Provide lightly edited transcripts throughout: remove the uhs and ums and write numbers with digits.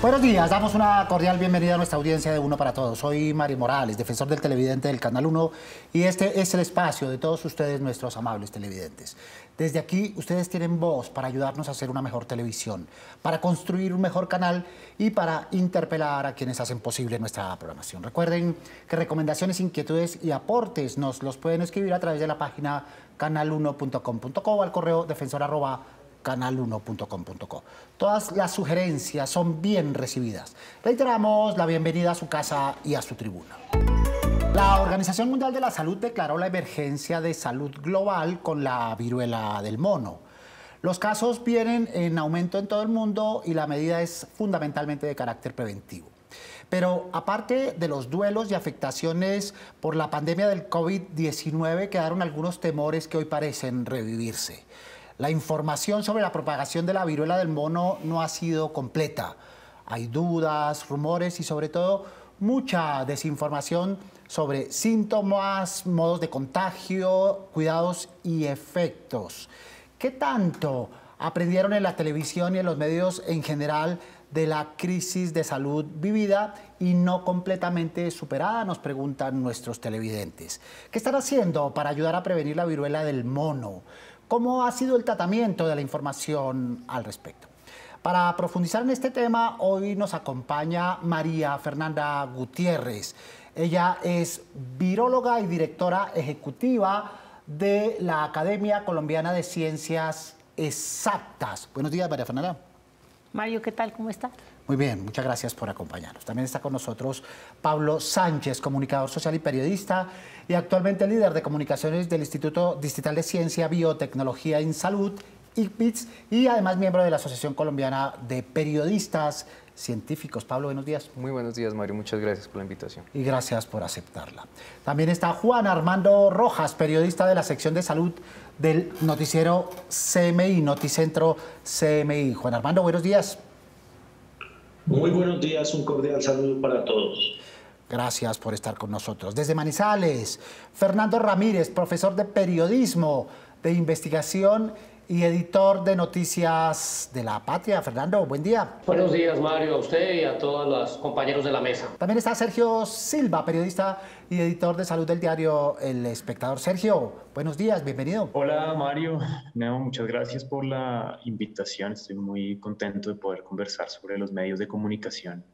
Buenos días, damos una cordial bienvenida a nuestra audiencia de Uno para Todos. Soy Mario Morales, defensor del televidente del Canal 1, y este es el espacio de todos ustedes, nuestros amables televidentes. Desde aquí, ustedes tienen voz para ayudarnos a hacer una mejor televisión, para construir un mejor canal y para interpelar a quienes hacen posible nuestra programación. Recuerden que recomendaciones, inquietudes y aportes nos los pueden escribir a través de la página canal1.com.co o al correo defensor@canal1.com.co. Todas las sugerencias son bien recibidas. Reiteramos la bienvenida a su casa y a su tribuna. La Organización Mundial de la Salud declaró la emergencia de salud global con la viruela del mono. Los casos vienen en aumento en todo el mundo y la medida es fundamentalmente de carácter preventivo. Pero aparte de los duelos y afectaciones por la pandemia del COVID-19, quedaron algunos temores que hoy parecen revivirse. La información sobre la propagación de la viruela del mono no ha sido completa. Hay dudas, rumores y sobre todo mucha desinformación sobre síntomas, modos de contagio, cuidados y efectos. ¿Qué tanto aprendieron en la televisión y en los medios en general de la crisis de salud vivida y no completamente superada? Nos preguntan nuestros televidentes. ¿Qué están haciendo para ayudar a prevenir la viruela del mono? ¿Cómo ha sido el tratamiento de la información al respecto? Para profundizar en este tema, hoy nos acompaña María Fernanda Gutiérrez. Ella es viróloga y directora ejecutiva de la Academia Colombiana de Ciencias Exactas. Buenos días, María Fernanda. Mario, ¿qué tal? ¿Cómo está? Muy bien, muchas gracias por acompañarnos. También está con nosotros Pablo Sánchez, comunicador social y periodista, y actualmente líder de comunicaciones del Instituto Distrital de Ciencia, Biotecnología y Salud, ICBITS, y además miembro de la Asociación Colombiana de Periodistas Científicos. Pablo, buenos días. Muy buenos días, Mario. Muchas gracias por la invitación. Y gracias por aceptarla. También está Juan Armando Rojas, periodista de la sección de salud del noticiero CMI, Noticentro CMI. Juan Armando, buenos días. Muy buenos días, un cordial saludo para todos. Gracias por estar con nosotros. Desde Manizales, Fernando Ramírez, profesor de periodismo, de investigación y editor de Noticias de la Patria. Fernando, buen día. Buenos días, Mario, a usted y a todos los compañeros de la mesa. También está Sergio Silva, periodista y editor de salud del diario El Espectador. Sergio, buenos días, bienvenido. Hola, Mario. No, muchas gracias por la invitación. Estoy muy contento de poder conversar sobre los medios de comunicación.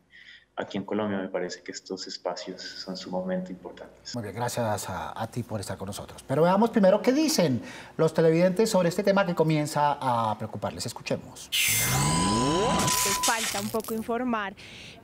Aquí en Colombia me parece que estos espacios son sumamente importantes. Muy bien, gracias a ti por estar con nosotros. Pero veamos primero qué dicen los televidentes sobre este tema que comienza a preocuparles. Escuchemos. Falta un poco informar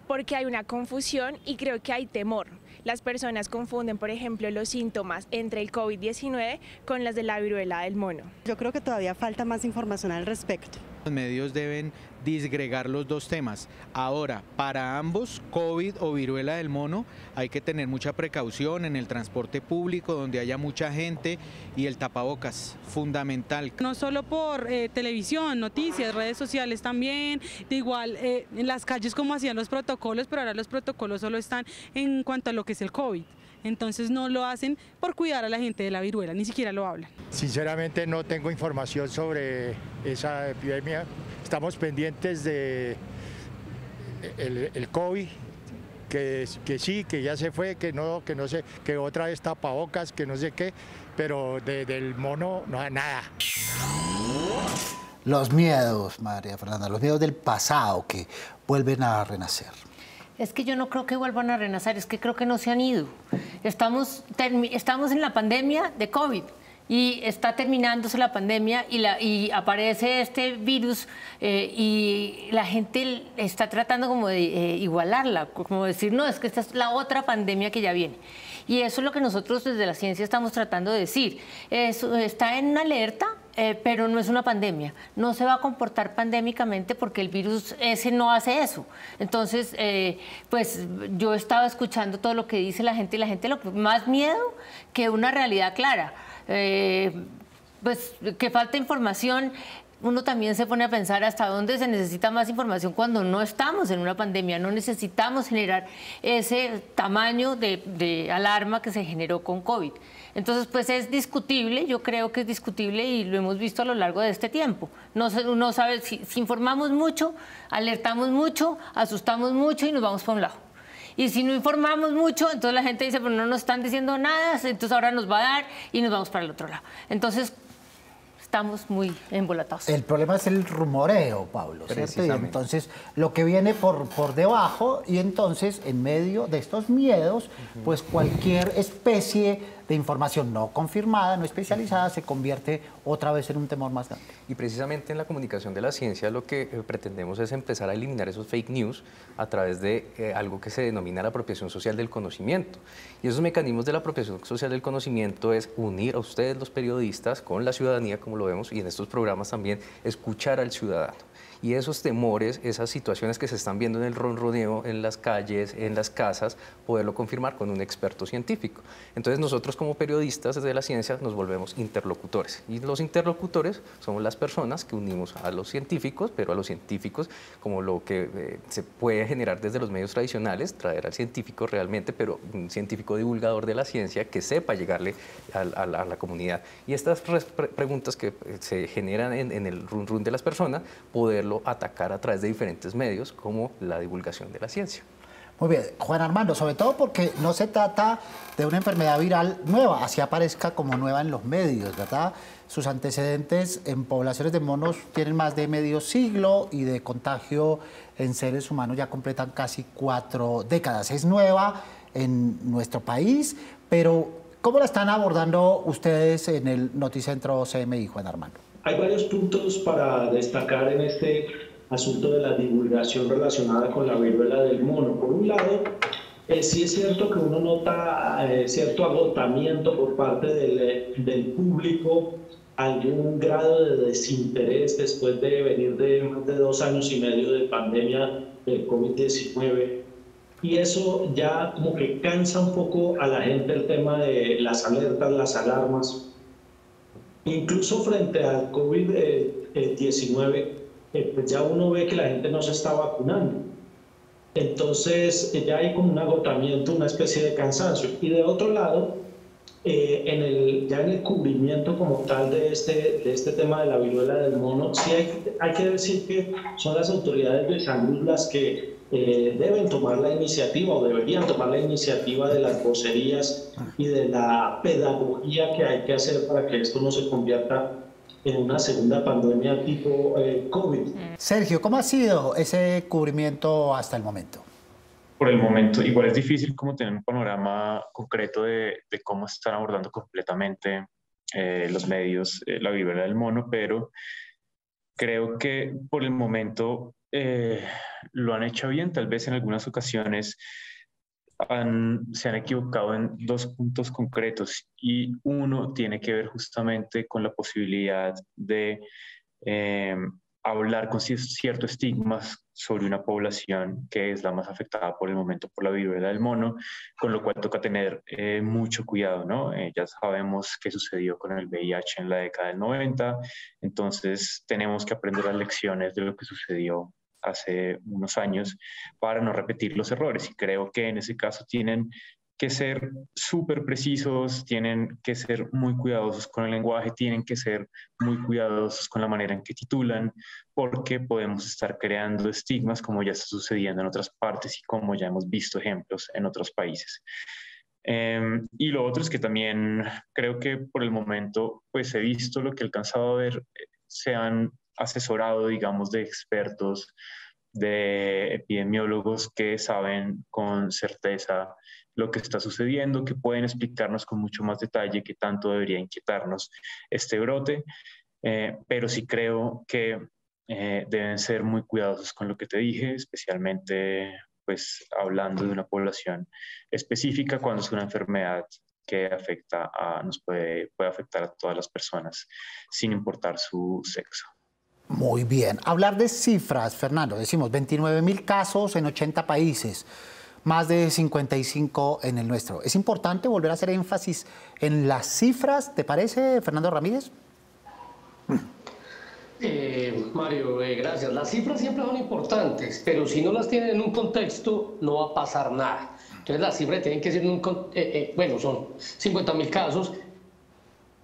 porque hay una confusión y creo que hay temor. Las personas confunden, por ejemplo, los síntomas entre el COVID-19 con las de la viruela del mono. Yo creo que todavía falta más información al respecto. Los medios deben disgregar los dos temas. Ahora, para ambos, COVID o viruela del mono, hay que tener mucha precaución en el transporte público, donde haya mucha gente, y el tapabocas, fundamental. No solo por televisión, noticias, redes sociales también, de igual en las calles como hacían los protocolos, pero ahora los protocolos solo están en cuanto a lo que es el COVID. Entonces no lo hacen por cuidar a la gente de la viruela, ni siquiera lo hablan. Sinceramente no tengo información sobre esa epidemia. Estamos pendientes de el COVID, que sí, que ya se fue, que no sé, que otra vez tapabocas, que no sé qué, pero del mono no, nada. Los miedos, María Fernanda, los miedos del pasado que vuelven a renacer. Es que yo no creo que vuelvan a renacer, es que creo que no se han ido. Estamos en la pandemia de COVID y está terminándose la pandemia y aparece este virus y la gente está tratando como de igualarla, como decir, no, es que esta es la otra pandemia que ya viene. Y eso es lo que nosotros desde la ciencia estamos tratando de decir. Está en una alerta, pero no es una pandemia. No se va a comportar pandémicamente porque el virus ese no hace eso. Entonces, pues yo estaba escuchando todo lo que dice la gente y la gente lo que más miedo que una realidad clara. Pues que falta información. uno también se pone a pensar hasta dónde se necesita más información cuando no estamos en una pandemia, no necesitamos generar ese tamaño de alarma que se generó con COVID. Entonces, pues es discutible, yo creo que es discutible y lo hemos visto a lo largo de este tiempo. Uno sabe, si informamos mucho, alertamos mucho, asustamos mucho y nos vamos para un lado. Y si no informamos mucho, entonces la gente dice, pero no nos están diciendo nada, entonces ahora nos va a dar y nos vamos para el otro lado. Entonces, estamos muy embolatados. El problema es el rumoreo, Pablo, ¿cierto? Y entonces, lo que viene por debajo, y entonces, en medio de estos miedos, pues cualquier especie de información no confirmada, no especializada, se convierte otra vez en un temor más grande. Y precisamente en la comunicación de la ciencia lo que pretendemos es empezar a eliminar esos fake news a través de algo que se denomina la apropiación social del conocimiento. Y esos mecanismos de la apropiación social del conocimiento es unir a ustedes, los periodistas, con la ciudadanía, como lo vemos, y en estos programas también escuchar al ciudadano. Y esos temores, esas situaciones que se están viendo en el ronroneo, en las calles, en las casas, poderlo confirmar con un experto científico. Entonces nosotros como periodistas desde la ciencia nos volvemos interlocutores. Y los interlocutores somos las personas que unimos a los científicos, pero a los científicos como lo que se puede generar desde los medios tradicionales, traer al científico realmente, pero un científico divulgador de la ciencia que sepa llegarle a la comunidad. Y estas preguntas que se generan en el run de las personas, poderlo atacar a través de diferentes medios como la divulgación de la ciencia. Muy bien, Juan Armando, sobre todo porque no se trata de una enfermedad viral nueva, así aparezca como nueva en los medios, ¿verdad? Sus antecedentes en poblaciones de monos tienen más de medio siglo y de contagio en seres humanos ya completan casi 4 décadas. Es nueva en nuestro país, pero ¿cómo la están abordando ustedes en el Noticentro CMI, Juan Armando? Hay varios puntos para destacar en este asunto de la divulgación relacionada con la viruela del mono. Por un lado, sí es cierto que uno nota cierto agotamiento por parte del público, algún grado de desinterés después de venir de más de 2 años y medio de pandemia del COVID-19. Y eso ya como que cansa un poco a la gente el tema de las alertas, las alarmas. Incluso frente al COVID-19, pues ya uno ve que la gente no se está vacunando. Entonces ya hay como un agotamiento, una especie de cansancio. Y de otro lado, ya en el cubrimiento como tal de este tema de la viruela del mono, sí hay que decir que son las autoridades de salud las que deben tomar la iniciativa o deberían tomar la iniciativa de las vocerías y de la pedagogía que hay que hacer para que esto no se convierta en una segunda pandemia tipo COVID. Sergio, ¿cómo ha sido ese cubrimiento hasta el momento? Por el momento, igual es difícil como tener un panorama concreto de cómo están abordando completamente los medios la viruela del mono, pero creo que por el momento lo han hecho bien. Tal vez en algunas ocasiones se han equivocado en 2 puntos concretos y uno tiene que ver justamente con la posibilidad de hablar con cierto estigmas sobre una población que es la más afectada por el momento por la viruela del mono, con lo cual toca tener mucho cuidado, ¿no? Ya sabemos qué sucedió con el VIH en la década del 90, entonces tenemos que aprender las lecciones de lo que sucedió hace unos años para no repetir los errores, y creo que en ese caso tienen que ser súper precisos, tienen que ser muy cuidadosos con el lenguaje, tienen que ser muy cuidadosos con la manera en que titulan, porque podemos estar creando estigmas como ya está sucediendo en otras partes y como ya hemos visto ejemplos en otros países. Y lo otro es que también creo que por el momento pues he visto lo que he alcanzado a ver, se han asesorado, digamos, de expertos, de epidemiólogos que saben con certeza lo que está sucediendo, que pueden explicarnos con mucho más detalle qué tanto debería inquietarnos este brote, pero sí creo que deben ser muy cuidadosos con lo que te dije, especialmente pues hablando de una población específica cuando es una enfermedad que afecta puede afectar a todas las personas sin importar su sexo. Muy bien. Hablar de cifras, Fernando, decimos 29.000 casos en 80 países, más de 55 en el nuestro. Es importante volver a hacer énfasis en las cifras, ¿te parece, Fernando Ramírez? Mario, gracias. Las cifras siempre son importantes, pero si no las tienen en un contexto, no va a pasar nada. Entonces las cifras tienen que ser en un bueno, son 50.000 casos,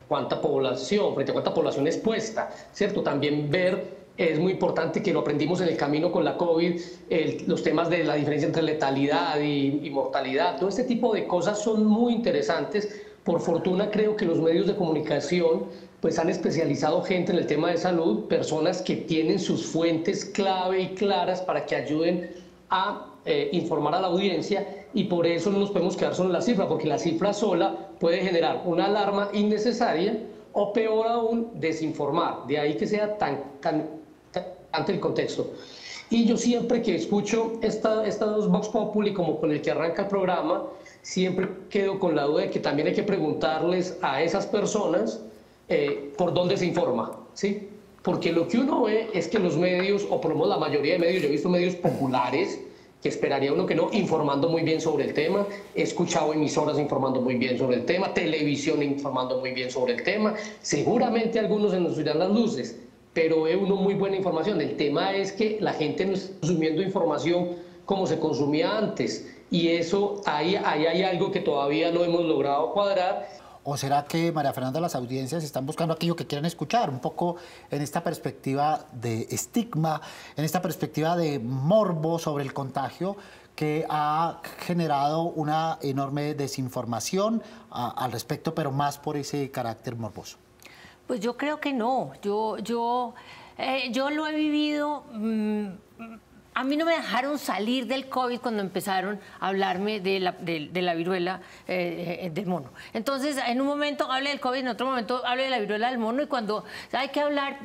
cuánta población, frente a cuánta población expuesta, ¿cierto? También ver, es muy importante que lo aprendimos en el camino con la COVID, los temas de la diferencia entre letalidad y mortalidad, todo este tipo de cosas son muy interesantes. Por fortuna creo que los medios de comunicación pues han especializado gente en el tema de salud, personas que tienen sus fuentes clave y claras para que ayuden a informar a la audiencia, y por eso no nos podemos quedar solo en la cifra, porque la cifra sola puede generar una alarma innecesaria o peor aún, desinformar. De ahí que sea tan ante el contexto. Y yo siempre que escucho estas Vox Populi como con el que arranca el programa, siempre quedo con la duda de que también hay que preguntarles a esas personas por dónde se informa, ¿sí? Porque lo que uno ve es que los medios, o por lo menos la mayoría de medios, yo he visto medios populares, que esperaría uno que no, informando muy bien sobre el tema, he escuchado emisoras informando muy bien sobre el tema, televisión informando muy bien sobre el tema, seguramente algunos se nos irán las luces, pero ve uno muy buena información. El tema es que la gente no está consumiendo información como se consumía antes, y eso, ahí hay algo que todavía no hemos logrado cuadrar. ¿O será que, María Fernanda, las audiencias están buscando aquello que quieren escuchar? Un poco en esta perspectiva de estigma, en esta perspectiva de morbo sobre el contagio, que ha generado una enorme desinformación al respecto, pero más por ese carácter morboso. Pues yo creo que no. Yo lo he vivido. A mí no me dejaron salir del COVID cuando empezaron a hablarme de la viruela del mono. Entonces, en un momento hable del COVID, en otro momento hable de la viruela del mono, y cuando hay que hablar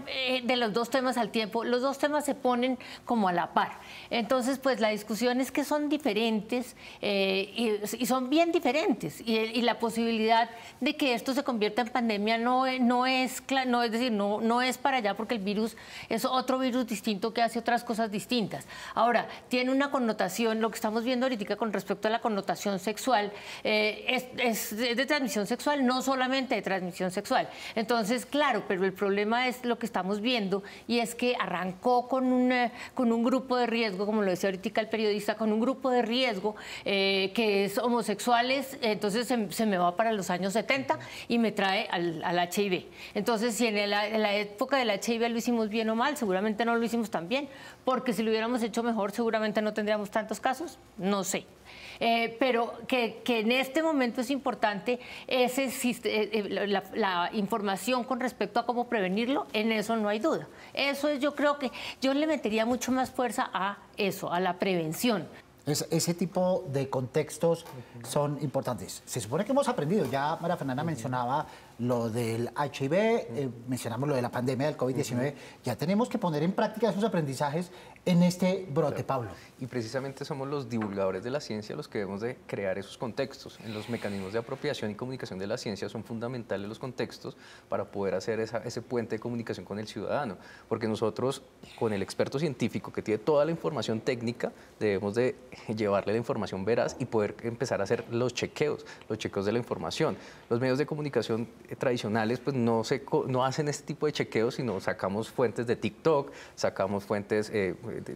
de los dos temas al tiempo, los dos temas se ponen como a la par. Entonces, pues la discusión es que son diferentes y son bien diferentes. Y la posibilidad de que esto se convierta en pandemia no es para allá, porque el virus es otro virus distinto que hace otras cosas distintas. Ahora, tiene una connotación, lo que estamos viendo ahorita con respecto a la connotación sexual, es de transmisión sexual, no solamente de transmisión sexual. Entonces, claro, pero el problema es lo que estamos viendo, y es que arrancó con un grupo de riesgo, como lo decía ahorita el periodista, con un grupo de riesgo que es homosexuales. Entonces se me va para los años 70 y me trae al HIV. Entonces, si en la época del HIV lo hicimos bien o mal, seguramente no lo hicimos tan bien, porque si lo hubiéramos hecho mejor, seguramente no tendríamos tantos casos, no sé. Pero que en este momento es importante la información con respecto a cómo prevenirlo, en eso no hay duda. Eso es, yo creo que yo le metería mucho más fuerza a eso, a la prevención. Ese tipo de contextos son importantes. Se supone que hemos aprendido, ya María Fernanda mencionaba lo del HIV, mencionamos lo de la pandemia del COVID-19, ya tenemos que poner en práctica esos aprendizajes en este brote, Pablo. Y precisamente somos los divulgadores de la ciencia los que debemos de crear esos contextos. En los mecanismos de apropiación y comunicación de la ciencia son fundamentales los contextos para poder hacer ese puente de comunicación con el ciudadano, porque nosotros, con el experto científico que tiene toda la información técnica, debemos de llevarle la información veraz y poder empezar a hacer los chequeos de la información. Los medios de comunicación tradicionales pues no hacen este tipo de chequeos, sino sacamos fuentes de TikTok, sacamos fuentes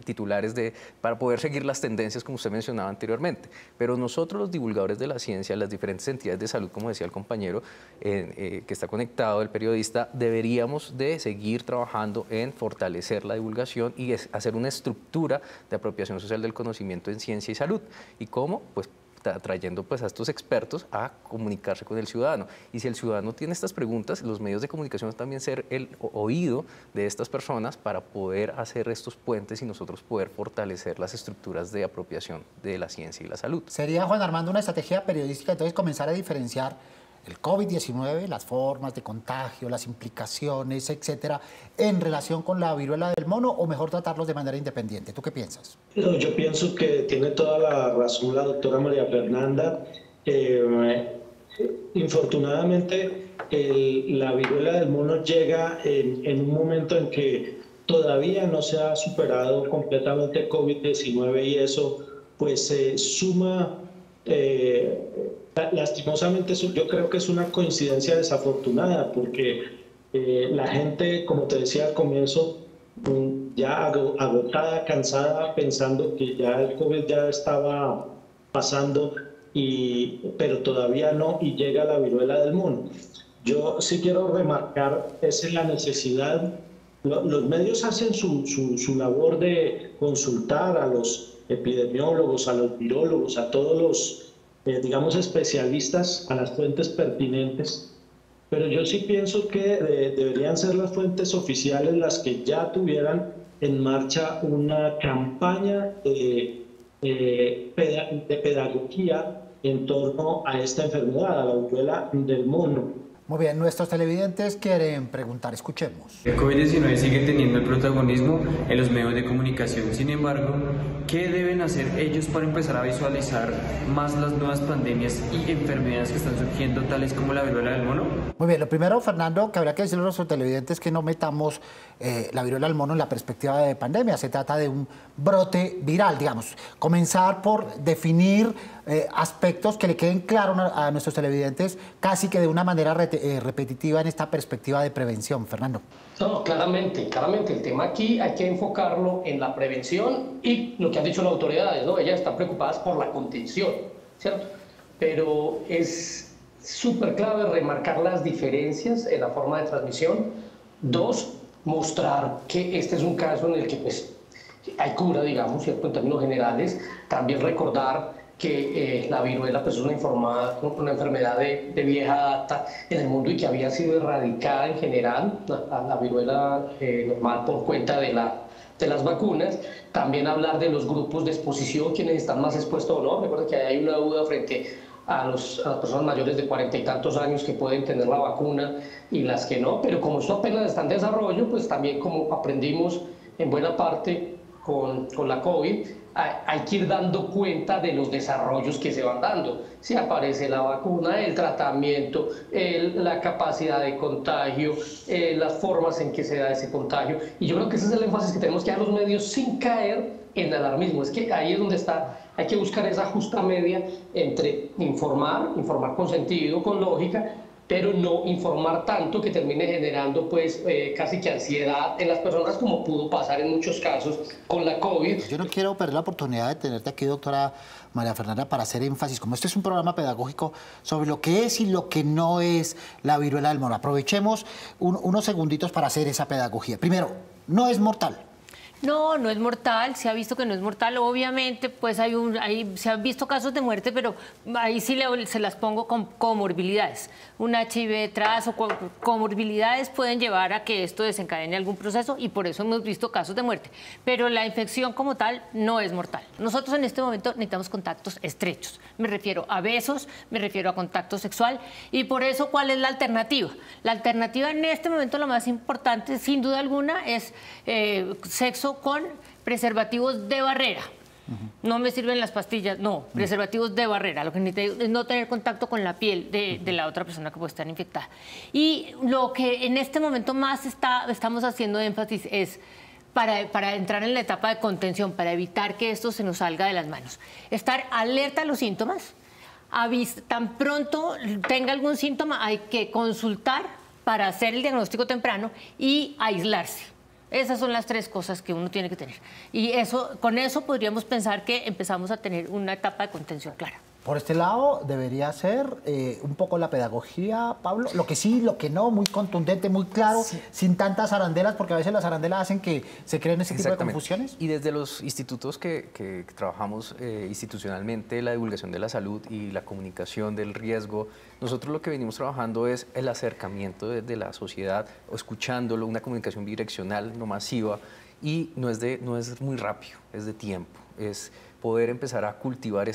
titulares para poder seguir las tendencias, como usted mencionaba anteriormente. Pero nosotros, los divulgadores de la ciencia, las diferentes entidades de salud, como decía el compañero que está conectado, el periodista, deberíamos de seguir trabajando en fortalecer la divulgación y hacer una estructura de apropiación social del conocimiento en ciencia y salud. ¿Y cómo? Pues trayendo pues a estos expertos a comunicarse con el ciudadano. Y si el ciudadano tiene estas preguntas, los medios de comunicación también ser el oído de estas personas para poder hacer estos puentes y nosotros poder fortalecer las estructuras de apropiación de la ciencia y la salud. Sería, Juan Armando, una estrategia periodística entonces comenzar a diferenciar el COVID-19, las formas de contagio, las implicaciones, etcétera, en relación con la viruela del mono, o mejor tratarlos de manera independiente. ¿Tú qué piensas? No, yo pienso que tiene toda la razón la doctora María Fernanda. Infortunadamente, la viruela del mono llega en un momento en que todavía no se ha superado completamente COVID-19, y eso pues suma... lastimosamente yo creo que es una coincidencia desafortunada, porque La gente, como te decía al comienzo, ya agotada, cansada, pensando que ya el COVID ya estaba pasando, pero todavía no, y llega la viruela del mono. Yo sí quiero remarcar es la necesidad. Los medios hacen su labor de consultar a los epidemiólogos, a los virólogos, a todos los, digamos, especialistas, a las fuentes pertinentes, pero yo sí pienso que deberían ser las fuentes oficiales las que ya tuvieran en marcha una campaña de pedagogía en torno a esta enfermedad, a la viruela del mono. Muy bien, nuestros televidentes quieren preguntar, escuchemos. El COVID-19 sigue teniendo el protagonismo en los medios de comunicación. Sin embargo, ¿qué deben hacer ellos para empezar a visualizar más las nuevas pandemias y enfermedades que están surgiendo, tales como la viruela del mono? Muy bien, lo primero, Fernando, que habría que decirle a nuestros televidentes que no metamos la viruela del mono en la perspectiva de pandemia. Se trata de un brote viral, digamos. Comenzar por definir aspectos que le queden claros a nuestros televidentes casi que de una manera repetitiva en esta perspectiva de prevención. Fernando. No, claramente. El tema aquí hay que enfocarlo en la prevención y lo que han dicho las autoridades, ¿no? Ellas están preocupadas por la contención, ¿cierto? Pero es súper clave remarcar las diferencias en la forma de transmisión. 2, mostrar que este es un caso en el que pues, hay cura, digamos, ¿cierto? En términos generales. También recordar que la viruela pues, es una enfermedad de vieja data en el mundo y que había sido erradicada en general, la viruela normal por cuenta de las vacunas. También hablar de los grupos de exposición, quienes están más expuestos o no. Recuerda que hay una duda frente a las personas mayores de 40 y tantos años que pueden tener la vacuna y las que no, pero como esto apenas está en desarrollo, pues también como aprendimos en buena parte con la COVID, hay que ir dando cuenta de los desarrollos que se van dando. Si aparece la vacuna, el tratamiento, la capacidad de contagio, las formas en que se da ese contagio. Y yo creo que ese es el énfasis que tenemos que dar los medios sin caer en alarmismo. Es que ahí es donde hay que buscar esa justa media entre informar con sentido, con lógica, pero no informar tanto que termine generando pues casi que ansiedad en las personas, como pudo pasar en muchos casos con la COVID. Yo no quiero perder la oportunidad de tenerte aquí, doctora María Fernanda, para hacer énfasis, como este es un programa pedagógico, sobre lo que es y lo que no es la viruela del mono. Aprovechemos unos segunditos para hacer esa pedagogía. Primero, no es mortal. No, no es mortal, se ha visto que no es mortal. Obviamente, pues se han visto casos de muerte, pero ahí sí se las pongo con comorbilidades. Un HIV tras o comorbilidades pueden llevar a que esto desencadene algún proceso y por eso hemos visto casos de muerte. Pero la infección como tal no es mortal. Nosotros en este momento necesitamos contactos estrechos. Me refiero a besos, me refiero a contacto sexual y por eso, ¿cuál es la alternativa? La alternativa en este momento, lo más importante, sin duda alguna, es sexo con preservativos de barrera. No me sirven las pastillas, no, preservativos de barrera. Lo que necesito es no tener contacto con la piel de la otra persona que puede estar infectada. Y lo que en este momento más estamos haciendo énfasis es para entrar en la etapa de contención, para evitar que esto se nos salga de las manos. Estar alerta a los síntomas. Tan pronto tenga algún síntoma, hay que consultar para hacer el diagnóstico temprano y aislarse. Esas son las 3 cosas que uno tiene que tener. Y con eso podríamos pensar que empezamos a tener una etapa de contención clara. Por este lado debería ser un poco la pedagogía, Pablo, lo que sí, lo que no, muy contundente, muy claro, sí, sin tantas arandelas, porque a veces las arandelas hacen que se creen ese tipo de confusiones. Y desde los institutos que trabajamos institucionalmente, la divulgación de la salud y la comunicación del riesgo, nosotros lo que venimos trabajando es el acercamiento de la sociedad, escuchándolo, una comunicación bidireccional, no masiva, y no es muy rápido, es de tiempo, es poder empezar a cultivar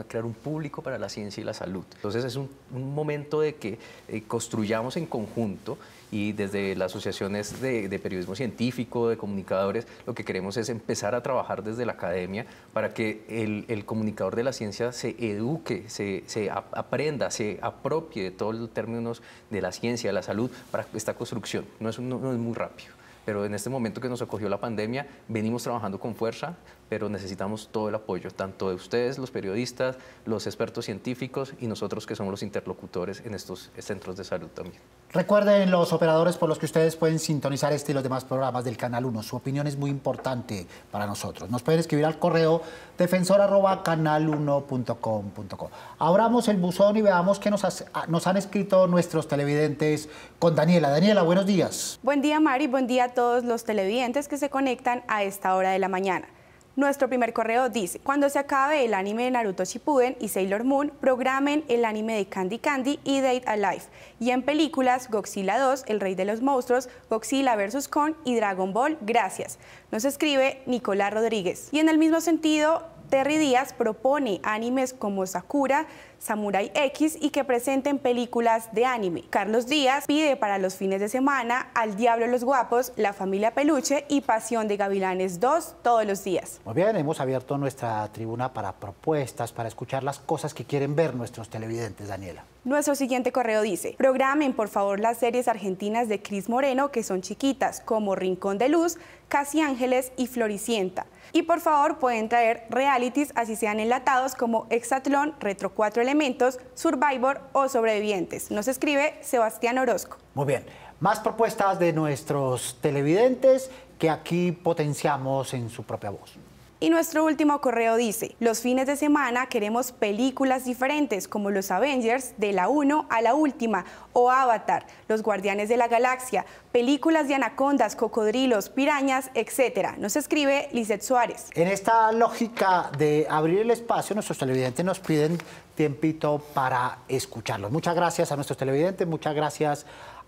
crear un público para la ciencia y la salud. Entonces es un momento de que construyamos en conjunto y desde las asociaciones de periodismo científico, de comunicadores, lo que queremos es empezar a trabajar desde la academia para que el comunicador de la ciencia se eduque, se aprenda, se apropie de todos los términos de la ciencia, de la salud para esta construcción. No es muy rápido. pero en este momento que nos acogió la pandemia, venimos trabajando con fuerza, pero necesitamos todo el apoyo, tanto de ustedes, los periodistas, los expertos científicos y nosotros que somos los interlocutores en estos centros de salud también. Recuerden los operadores por los que ustedes pueden sintonizar este y los demás programas del Canal 1. Su opinión es muy importante para nosotros. Nos pueden escribir al correo defensor@canal1.com.co. Abramos el buzón y veamos qué nos han escrito nuestros televidentes con Daniela. Daniela, buenos días. Buen día, Mari. Buen día a todos los televidentes que se conectan a esta hora de la mañana. Nuestro primer correo dice: cuando se acabe el anime de Naruto Shippuden y Sailor Moon, programen el anime de Candy Candy y Date a Life. Y en películas, Godzilla 2, El Rey de los Monstruos, Godzilla vs. Kong y Dragon Ball, gracias. Nos escribe Nicolás Rodríguez. Y en el mismo sentido, Terry Díaz propone animes como Sakura, Samurai X y que presenten películas de anime. Carlos Díaz pide para los fines de semana Al Diablo los Guapos, La Familia Peluche y Pasión de Gavilanes 2 todos los días. Muy bien, hemos abierto nuestra tribuna para propuestas, para escuchar las cosas que quieren ver nuestros televidentes, Daniela. Nuestro siguiente correo dice: programen por favor las series argentinas de Cris Moreno que son chiquitas, como Rincón de Luz, Casi Ángeles y Floricienta. Y por favor pueden traer realities, así sean enlatados, como Hexatlón, Retro 4 Elementos, Survivor o Sobrevivientes. Nos escribe Sebastián Orozco. Muy bien, más propuestas de nuestros televidentes que aquí potenciamos en su propia voz. Y nuestro último correo dice: los fines de semana queremos películas diferentes como los Avengers de la 1 a la última, o Avatar, Los Guardianes de la Galaxia, películas de anacondas, cocodrilos, pirañas, etc. Nos escribe Lizeth Suárez. En esta lógica de abrir el espacio, nuestros televidentes nos piden tiempito para escucharlos. Muchas gracias a nuestros televidentes, muchas gracias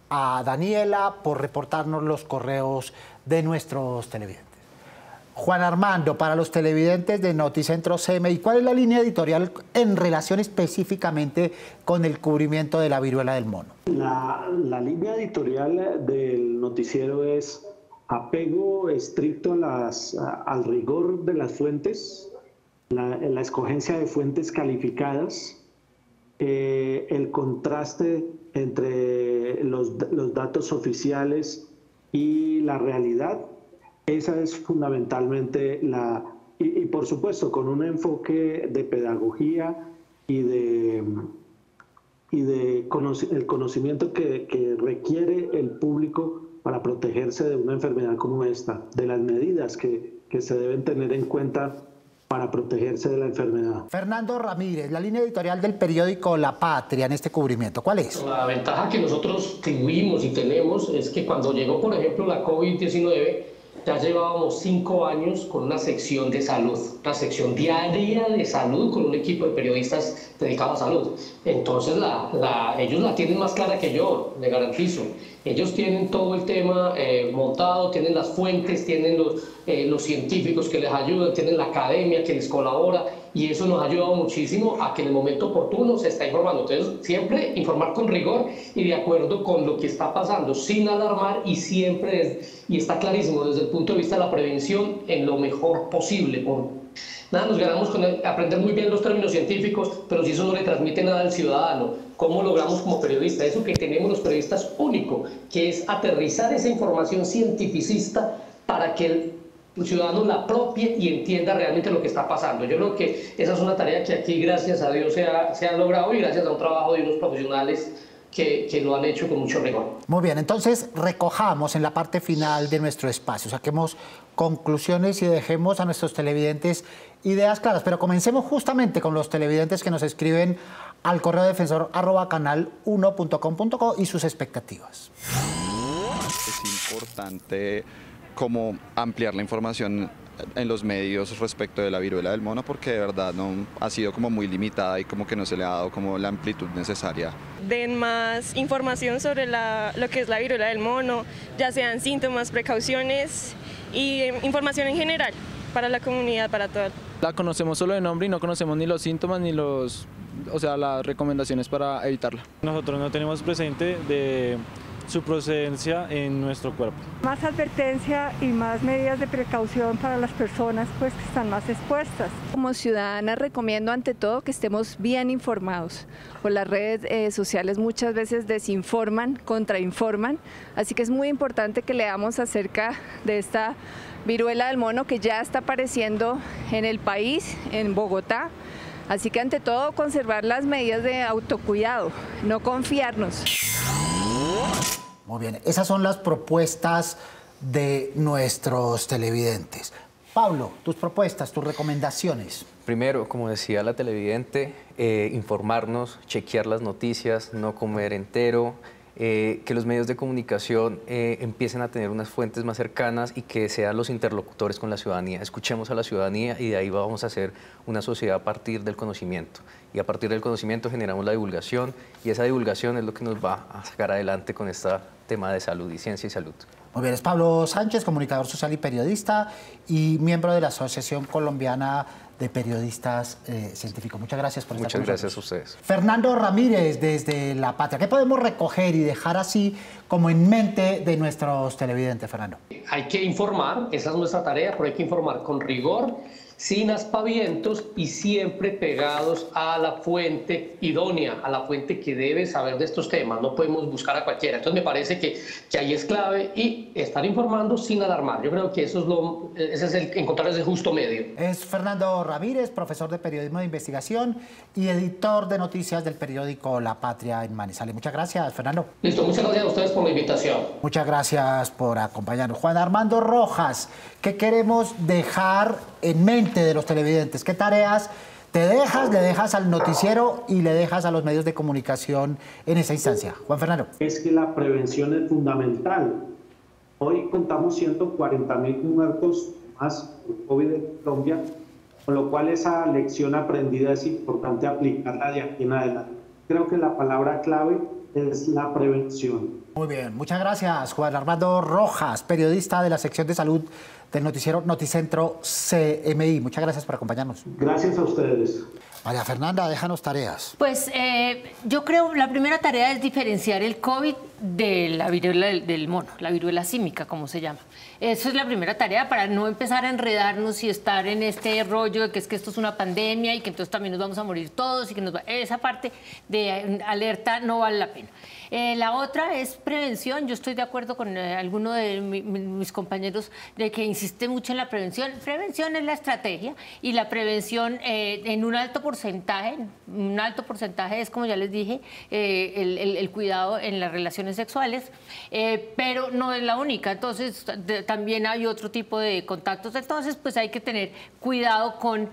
a Daniela por reportarnos los correos de nuestros televidentes. Juan Armando, para los televidentes de Noticentro CMI, ¿cuál es la línea editorial en relación específicamente con el cubrimiento de la viruela del mono? La línea editorial del noticiero es apego estricto al rigor de las fuentes, la escogencia de fuentes calificadas, el contraste entre los datos oficiales y la realidad. Esa es fundamentalmente y por supuesto con un enfoque de pedagogía y el conocimiento que requiere el público para protegerse de una enfermedad como esta, de las medidas que se deben tener en cuenta para protegerse de la enfermedad. Fernando Ramírez, la línea editorial del periódico La Patria en este cubrimiento, ¿cuál es? La ventaja que nosotros tuvimos y tenemos es que cuando llegó, por ejemplo, la COVID-19, ya llevábamos 5 años con una sección de salud, una sección diaria de salud con un equipo de periodistas dedicados a salud. Entonces ellos la tienen más clara que yo, le garantizo. Ellos tienen todo el tema montado, tienen las fuentes, tienen los científicos que les ayudan, tienen la academia que les colabora, y eso nos ha ayudado muchísimo a que en el momento oportuno se está informando. Entonces, siempre informar con rigor y de acuerdo con lo que está pasando, sin alarmar, y siempre, y está clarísimo desde el punto de vista de la prevención, en lo mejor posible. Nada, nos ganamos con aprender muy bien los términos científicos, pero si eso no le transmite nada al ciudadano, ¿cómo logramos como periodistas? Eso que tenemos los periodistas único, que es aterrizar esa información cientificista para que el ciudadano la apropie y entienda realmente lo que está pasando. Yo creo que esa es una tarea que aquí, gracias a Dios, se ha logrado, y gracias a un trabajo de unos profesionales que lo han hecho con mucho rigor. Muy bien, entonces recojamos en la parte final de nuestro espacio, saquemos conclusiones y dejemos a nuestros televidentes ideas claras, pero comencemos justamente con los televidentes que nos escriben al correo defensor@canal1.com.co y sus expectativas. Es importante como ampliar la información en los medios respecto de la viruela del mono, porque de verdad no ha sido como muy limitada y como que no se le ha dado como la amplitud necesaria. Den más información sobre lo que es la viruela del mono, ya sean síntomas, precauciones y información en general para la comunidad, para todos. La conocemos solo de nombre y no conocemos ni los síntomas ni las recomendaciones para evitarla. Nosotros no tenemos presente de su procedencia en nuestro cuerpo. Más advertencia y más medidas de precaución para las personas pues, que están más expuestas. Como ciudadana recomiendo ante todo que estemos bien informados. Por las redes sociales muchas veces desinforman, contrainforman, así que es muy importante que leamos acerca de esta viruela del mono que ya está apareciendo en el país, en Bogotá. Así que ante todo conservar las medidas de autocuidado, no confiarnos. Muy bien, esas son las propuestas de nuestros televidentes. Pablo, tus propuestas, tus recomendaciones. Primero, como decía la televidente, informarnos, chequear las noticias, no comer entero, que los medios de comunicación empiecen a tener unas fuentes más cercanas y que sean los interlocutores con la ciudadanía. Escuchemos a la ciudadanía y de ahí vamos a hacer una sociedad a partir del conocimiento. Y a partir del conocimiento generamos la divulgación y esa divulgación es lo que nos va a sacar adelante con este tema de salud y ciencia y salud. Muy bien, es Pablo Sánchez, comunicador social y periodista y miembro de la Asociación Colombiana de Periodistas Científicos. Muchas gracias por estar con nosotros. Muchas gracias a ustedes. Fernando Ramírez, desde La Patria. ¿Qué podemos recoger y dejar así como en mente de nuestros televidentes, Fernando? Hay que informar, esa es nuestra tarea, pero hay que informar con rigor, sin aspavientos y siempre pegados a la fuente idónea, a la fuente que debe saber de estos temas. No podemos buscar a cualquiera. Entonces me parece que ahí es clave y estar informando sin alarmar. Yo creo que eso es ese es encontrar ese justo medio. Es Fernando Ramírez, profesor de periodismo de investigación y editor de noticias del periódico La Patria en Manizales. Muchas gracias, Fernando. Listo, muchas gracias a ustedes por la invitación. Muchas gracias por acompañarnos. Juan Armando Rojas, ¿qué queremos dejar en mente de los televidentes? ¿Qué tareas le dejas al noticiero y le dejas a los medios de comunicación en esa instancia? Juan Fernando. Es que la prevención es fundamental. Hoy contamos 140.000 muertos más por COVID en Colombia, con lo cual esa lección aprendida es importante aplicarla de aquí en adelante. Creo que la palabra clave es la prevención. Muy bien, muchas gracias, Juan Armando Rojas, periodista de la sección de salud del noticiero Noticentro CMI. Muchas gracias por acompañarnos. Gracias a ustedes. María Fernanda, déjanos tareas. Pues yo creo la primera tarea es diferenciar el COVID de la viruela del mono, la viruela símica, como se llama. Esa es la primera tarea para no empezar a enredarnos y estar en este rollo de que es que esto es una pandemia y que entonces también nos vamos a morir todos y que esa parte de alerta no vale la pena. La otra es prevención. Yo estoy de acuerdo con alguno de mis compañeros de que insiste mucho en la prevención. Prevención es la estrategia y la prevención en un alto porcentaje es, como ya les dije, el cuidado en las relaciones sexuales, pero no es la única. Entonces, también hay otro tipo de contactos. Entonces, pues hay que tener cuidado con...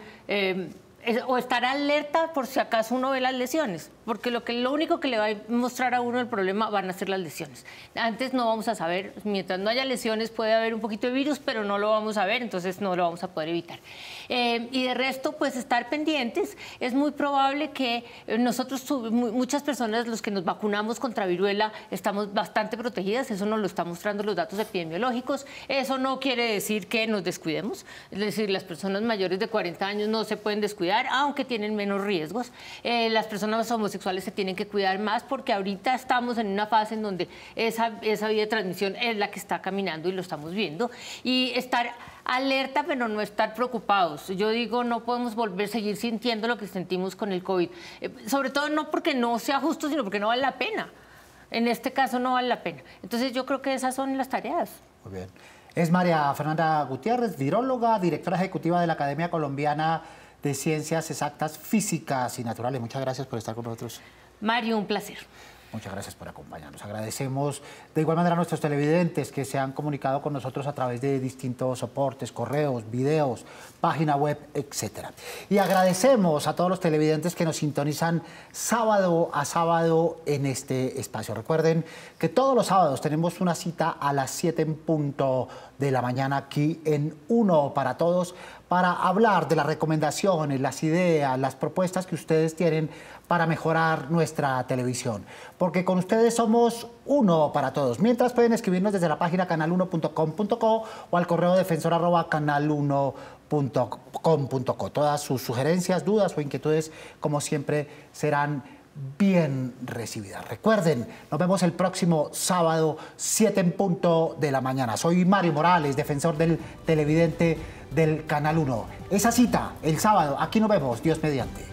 o estar alerta por si acaso uno ve las lesiones, porque lo único que le va a mostrar a uno el problema van a ser las lesiones. Antes no vamos a saber, mientras no haya lesiones puede haber un poquito de virus, pero no lo vamos a ver, entonces no lo vamos a poder evitar. Y de resto, pues estar pendientes. Es muy probable que nosotros, muchas personas, los que nos vacunamos contra viruela, estamos bastante protegidas, eso nos lo están mostrando los datos epidemiológicos. Eso no quiere decir que nos descuidemos, es decir, las personas mayores de 40 años no se pueden descuidar, aunque tienen menos riesgos. Las personas homosexuales se tienen que cuidar más porque ahorita estamos en una fase en donde esa vía de transmisión es la que está caminando y lo estamos viendo. Y estar alerta, pero no estar preocupados. Yo digo, no podemos seguir sintiendo lo que sentimos con el COVID. Sobre todo no porque no sea justo, sino porque no vale la pena. En este caso no vale la pena. Entonces yo creo que esas son las tareas. Muy bien. Es María Fernanda Gutiérrez, viróloga, directora ejecutiva de la Academia Colombiana de Ciencias Exactas, Físicas y Naturales. Muchas gracias por estar con nosotros. Mario, un placer. Muchas gracias por acompañarnos. Agradecemos de igual manera a nuestros televidentes que se han comunicado con nosotros a través de distintos soportes, correos, videos, página web, etc. Y agradecemos a todos los televidentes que nos sintonizan sábado a sábado en este espacio. Recuerden que todos los sábados tenemos una cita a las 7 en punto de la mañana aquí en Uno para Todos para hablar de las recomendaciones, las ideas, las propuestas que ustedes tienen para mejorar nuestra televisión. Porque con ustedes somos Uno para Todos. Mientras pueden escribirnos desde la página canal1.com.co o al correo defensor@canal1.com.co. Todas sus sugerencias, dudas o inquietudes, como siempre, serán bien recibidas. Recuerden, nos vemos el próximo sábado, 7 en punto de la mañana. Soy Mario Morales, defensor del televidente del Canal 1. Esa cita, el sábado, aquí nos vemos, Dios mediante.